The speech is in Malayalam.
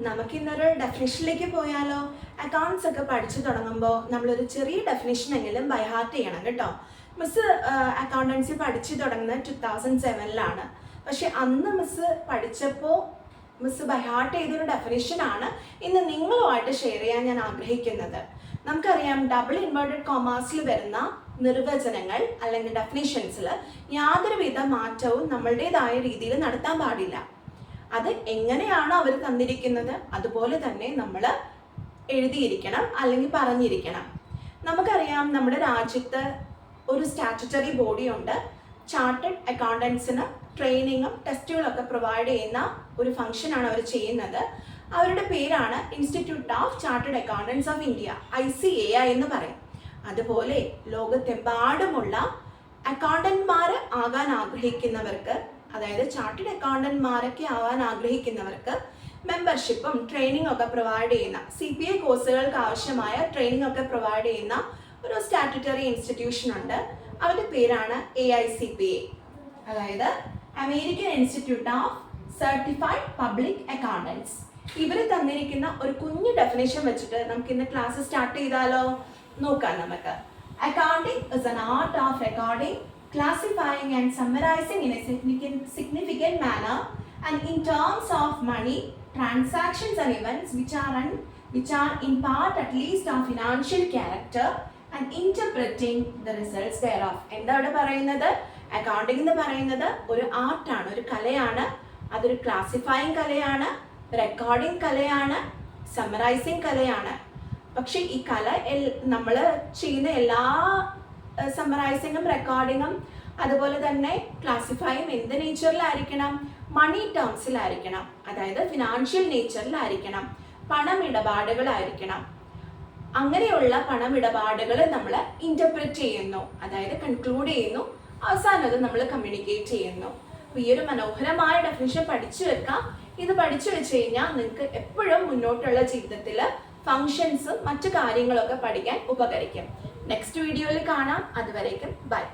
നമുക്കിന്നൊരു ഡെഫിനിഷനിലേക്ക് പോയാലോ? അക്കൗണ്ട്സ് ഒക്കെ പഠിച്ചു തുടങ്ങുമ്പോൾ നമ്മളൊരു ചെറിയ ഡെഫിനിഷനെങ്കിലും ബൈ ഹാർട്ട് ചെയ്യണം കേട്ടോ. മിസ് അക്കൗണ്ടൻസി പഠിച്ചു തുടങ്ങുന്നത് 2007-ലാണ്. പക്ഷെ അന്ന് മിസ് പഠിച്ചപ്പോൾ മിസ് ബൈ ഹാർട്ട് ചെയ്തൊരു ഡെഫിനിഷനാണ് ഇന്ന് നിങ്ങളുമായിട്ട് ഷെയർ ചെയ്യാൻ ഞാൻ ആഗ്രഹിക്കുന്നത്. നമുക്കറിയാം, ഡബിൾ ഇൻവേർട്ടഡ് കോമാസിൽ വരുന്ന നിർവചനങ്ങൾ അല്ലെങ്കിൽ ഡെഫിനിഷൻസിൽ യാതൊരുവിധ മാറ്റവും നമ്മളുടേതായ രീതിയിൽ നടത്താൻ പാടില്ല. അത് എങ്ങനെയാണോ അവർ തന്നിരിക്കുന്നത് അതുപോലെ തന്നെ നമ്മൾ എഴുതിയിരിക്കണം അല്ലെങ്കിൽ പറഞ്ഞിരിക്കണം. നമുക്കറിയാം, നമ്മുടെ രാജ്യത്ത് ഒരു സ്റ്റാറ്റ്യൂട്ടറി ബോഡി ഉണ്ട്. ചാർട്ടേഡ് അക്കൗണ്ടൻസിന് ട്രെയിനിങ്ങും ടെസ്റ്റുകളൊക്കെ പ്രൊവൈഡ് ചെയ്യുന്ന ഒരു ഫംഗ്ഷനാണ് അവർ ചെയ്യുന്നത്. അവരുടെ പേരാണ് institute of chartered accountants of India, ICAI എന്ന് പറയും. അതുപോലെ ലോകത്തെമ്പാടുമുള്ള അക്കൗണ്ടന്റ്മാർ ആകാൻ ആഗ്രഹിക്കുന്നവർക്ക്, അതായത് ചാർട്ടേഡ് അക്കൗണ്ടന്റ്മാരൊക്കെ ആവാൻ ആഗ്രഹിക്കുന്നവർക്ക് മെമ്പർഷിപ്പും ട്രെയിനിങ് ഒക്കെ പ്രൊവൈഡ് ചെയ്യുന്ന, CPA കോഴ്സുകൾക്ക് ആവശ്യമായ ട്രെയിനിങ് ഒക്കെ പ്രൊവൈഡ് ചെയ്യുന്ന ഒരു സ്റ്റാറ്റ്യൂട്ടറി ഇൻസ്റ്റിറ്റ്യൂഷൻ ഉണ്ട്. അവരുടെ പേരാണ് AICPA, അതായത് American institute of certified public accountants. ഇവർ തന്നിരിക്കുന്ന ഒരു കുഞ്ഞു ഡെഫിനേഷൻ വെച്ചിട്ട് നമുക്ക് ഇന്ന് ക്ലാസ് സ്റ്റാർട്ട് ചെയ്താലോ? നോക്കാം നമുക്ക്. Accounting is an art of recording, classifying and summarizing in a significant manner and in terms of money, transactions and events which are in part at least of financial character and interpreting the results thereof. എന്താണ് പറയുന്നത്? അക്കൗണ്ടിംഗ് എന്ന് പറയുന്നത് ഒരു ആർട്ടാണ്, ഒരു കലയാണ്. അതൊരു ക്ലാസിഫയിങ് കലയാണ്, റെക്കോർഡിംഗ് കലയാണ്, സമ്മറൈസിങ് കലയാണ്. പക്ഷെ ഈ കല നമ്മൾ ചെയ്യുന്ന എല്ലാ സമ്മറൈസിങ്ങും റെക്കോർഡിങ്ങും അതുപോലെ തന്നെ ക്ലാസിഫൈയും എന്ത് നേച്ചറിലായിരിക്കണം? മണി ടേംസിലായിരിക്കണം, അതായത് ഫിനാൻഷ്യൽ നേച്ചറിലായിരിക്കണം, പണമിടപാടുകളായിരിക്കണം. അങ്ങനെയുള്ള പണമിടപാടുകൾ നമ്മൾ ഇന്റർപ്രറ്റ് ചെയ്യുന്നു, അതായത് കൺക്ലൂഡ് ചെയ്യുന്നു, അവസാനം അത് നമ്മൾ കമ്മ്യൂണിക്കേറ്റ് ചെയ്യുന്നു. അപ്പോൾ ഈ ഒരു മനോഹരമായ ഡെഫിനിഷൻ പഠിച്ചു വെക്കാം. ഇത് പഠിച്ചു വെച്ച് കഴിഞ്ഞാൽ നിങ്ങൾക്ക് എപ്പോഴും മുന്നോട്ടുള്ള ജീവിതത്തിൽ ഫങ്ഷൻസും മറ്റു കാര്യങ്ങളൊക്കെ പഠിക്കാൻ ഉപകരിക്കും. നെക്സ്റ്റ് വീഡിയോയിൽ കാണാം. അതുവരേക്കും ബൈ.